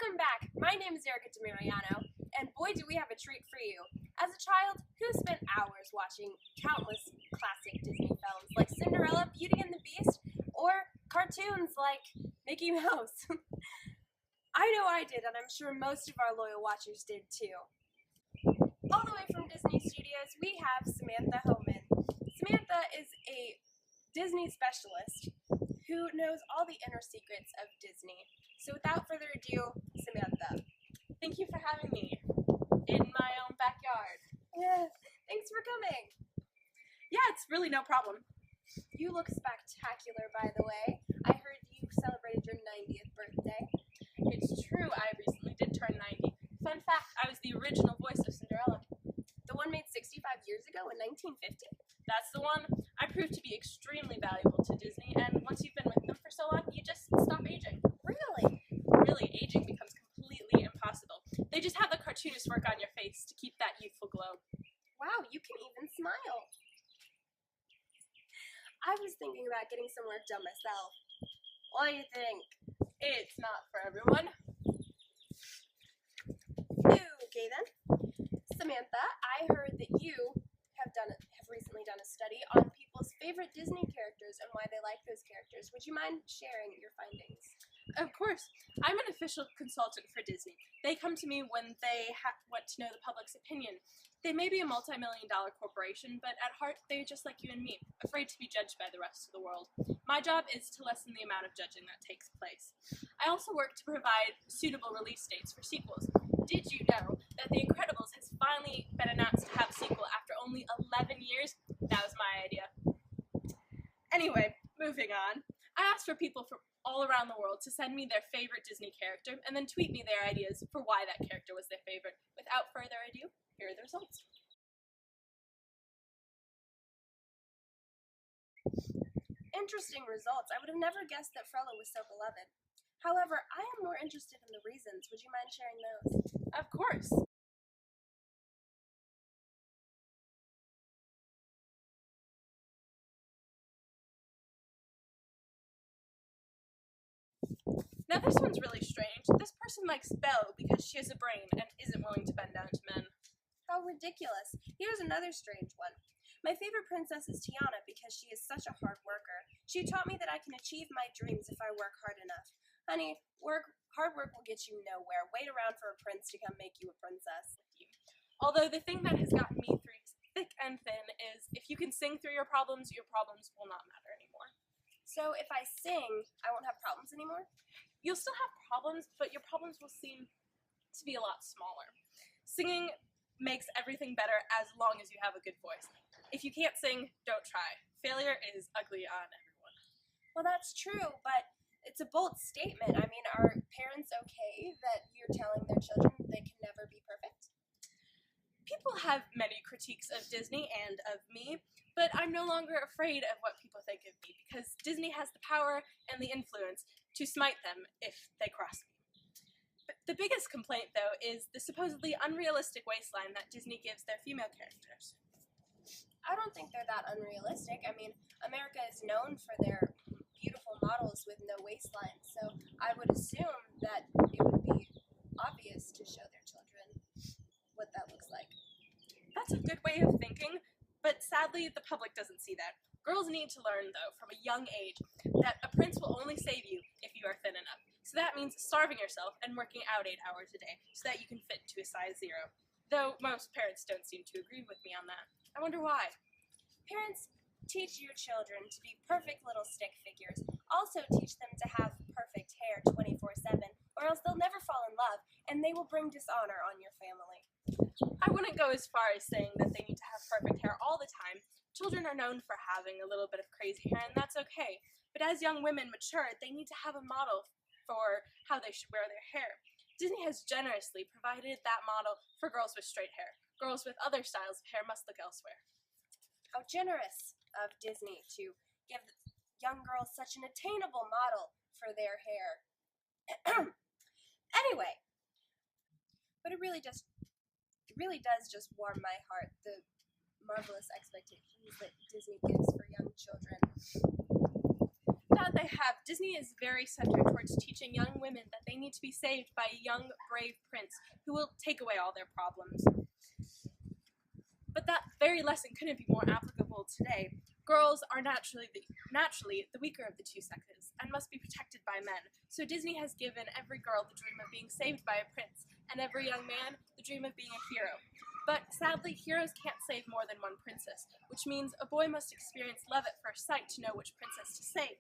Welcome back. My name is Erica DeMariano, and boy do we have a treat for you. As a child who spent hours watching countless classic Disney films like Cinderella, Beauty and the Beast, or cartoons like Mickey Mouse. I know I did, and I'm sure most of our loyal watchers did too. All the way from Disney Studios, we have Samantha Homan. Samantha is a Disney specialist who knows all the inner secrets of Disney. So without further ado, Samantha. Thank you for having me in my own backyard. Yeah, thanks for coming. Yeah, it's really no problem. You look spectacular, by the way. I heard you celebrated your 90th birthday. It's true, I recently did turn 90. Fun fact, I was the original voice of Cinderella. The one made 65 years ago in 1950? That's the one. I proved to be extremely valuable to Disney, and once you've been with them for so long, you just stop aging. Really? Really, aging becomes completely impossible. They just have the cartoonist work on your face to keep that youthful glow. Wow, you can even smile. I was thinking about getting some work done myself. What do you think? It's not for everyone. Okay then. Samantha, I heard that you have recently done a study on people's favorite Disney characters and why they like those characters. Would you mind sharing your findings? Of course. I'm an official consultant for Disney. They come to me when they want to know the public's opinion. They may be a multi-million-dollar corporation, but at heart, they're just like you and me, afraid to be judged by the rest of the world. My job is to lessen the amount of judging that takes place. I also work to provide suitable release dates for sequels. Did you know that The Incredibles has finally been announced to have a sequel after only 11 years? That was my idea. Anyway, moving on. I asked for people from all around the world to send me their favorite Disney character and then tweet me their ideas for why that character was their favorite. Without further ado, here are the results. Interesting results. I would have never guessed that Frollo was so beloved. However, I am more interested in the reasons. Would you mind sharing those? Of course. Now this one's really strange. This person likes Belle because she has a brain and isn't willing to bend down to men. How ridiculous. Here's another strange one. My favorite princess is Tiana because she is such a hard worker. She taught me that I can achieve my dreams if I work hard enough. Honey, hard work will get you nowhere. Wait around for a prince to come make you a princess. Although the thing that has gotten me through thick and thin is if you can sing through your problems will not matter anymore. So if I sing, I won't have problems anymore? You'll still have problems, but your problems will seem to be a lot smaller. Singing makes everything better as long as you have a good voice. If you can't sing, don't try. Failure is ugly on everyone. Well, that's true, but it's a bold statement. I mean, are parents okay that you're telling their children they can never be perfect? People have many critiques of Disney and of me, but I'm no longer afraid of what people think of me because Disney has the power and the influence to smite them if they cross me. But the biggest complaint, though, is the supposedly unrealistic waistline that Disney gives their female characters. I don't think they're that unrealistic. I mean, America is known for their beautiful models with no waistline, so I would assume that it would be obvious to show their children what that looks like. That's a good way of thinking, but sadly, the public doesn't see that. Girls need to learn, though, from a young age, that a prince will only save you if you are thin enough. So that means starving yourself and working out 8 hours a day so that you can fit to a size 0. Though most parents don't seem to agree with me on that. I wonder why. Parents, teach your children to be perfect little stick figures. Also teach them to have perfect hair 24/7, or else they'll never fall in love, and they will bring dishonor on your family. I wouldn't go as far as saying that they need to have perfect hair all the time. Children are known for having a little bit of crazy hair, and that's okay. But as young women mature, they need to have a model for how they should wear their hair. Disney has generously provided that model for girls with straight hair. Girls with other styles of hair must look elsewhere. How generous of Disney to give young girls such an attainable model for their hair. Anyway, but it really does just warm my heart, the marvelous expectations that Disney gives for young children. that they have, Disney is very centered towards teaching young women that they need to be saved by a young, brave prince who will take away all their problems. But that very lesson couldn't be more applicable today. Girls are naturally the weaker of the two sexes and must be protected by men. So Disney has given every girl the dream of being saved by a prince, and every young man the dream of being a hero. But sadly, heroes can't save more than one princess, which means a boy must experience love at first sight to know which princess to save.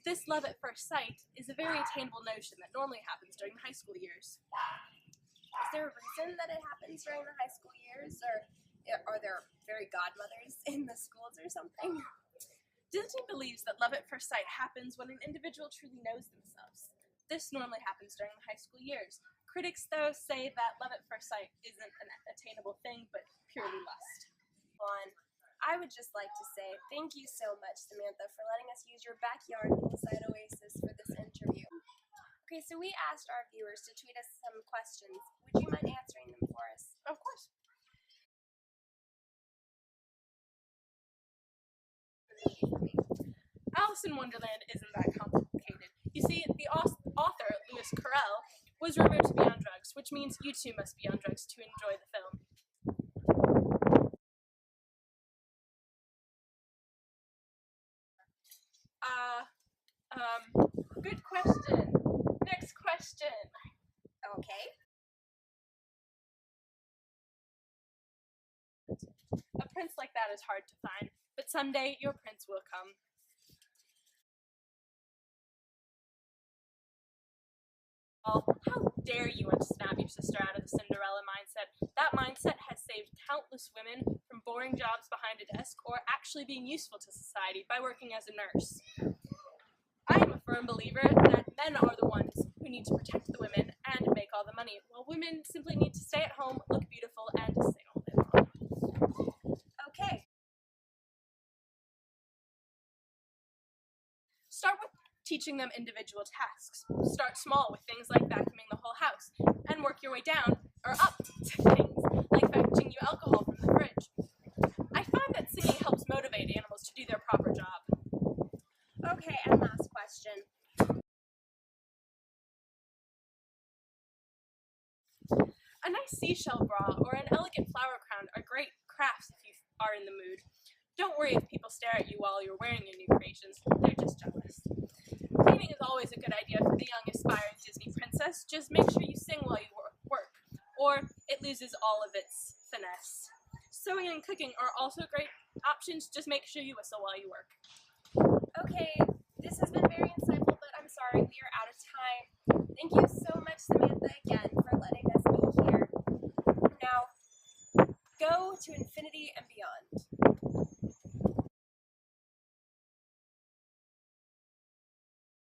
This love at first sight is a very attainable notion that normally happens during the high school years. Is there a reason that it happens during the high school years, or are there fairy godmothers in the schools or something? Disney believes that love at first sight happens when an individual truly knows themselves. This normally happens during the high school years. Critics, though, say that love at first sight isn't an attainable thing, but purely lust. I would just like to say thank you so much, Samantha, for letting us use your backyard poolside oasis for this interview. Okay, so we asked our viewers to tweet us some questions. Would you mind answering them for us? Of course. Alice in Wonderland isn't that complicated. You see, the author, Lewis Carroll, was rumored to be on drugs, which means you too must be on drugs to enjoy the film. Good question. Next question. Okay. A prince like that is hard to find, but someday your prince will come. How dare you want to snap your sister out of the Cinderella mindset? That mindset has saved countless women from boring jobs behind a desk or actually being useful to society by working as a nurse. I am a firm believer that men are the ones who need to protect the women and make all the money, while women simply need to stay at home, look beautiful, and sing all day long. Okay. Start with teaching them individual tasks. Start small with things like vacuuming the whole house, and work your way down, or up, to things like fetching you alcohol from the fridge. I find that singing helps motivate animals to do their proper job. Okay, and last question. A nice seashell bra or an elegant flower crown are great crafts if you are in the mood. Don't worry if people stare at you while you're wearing your new creations. They're just jealous. Painting is always a good idea for the young aspiring Disney princess. Just make sure you sing while you work, or it loses all of its finesse. Sewing and cooking are also great options. Just make sure you whistle while you work. Okay, this has been very insightful, but I'm sorry, we are out of time. Thank you so much, Samantha, again, for letting us be here. Now, go to infinity and beyond.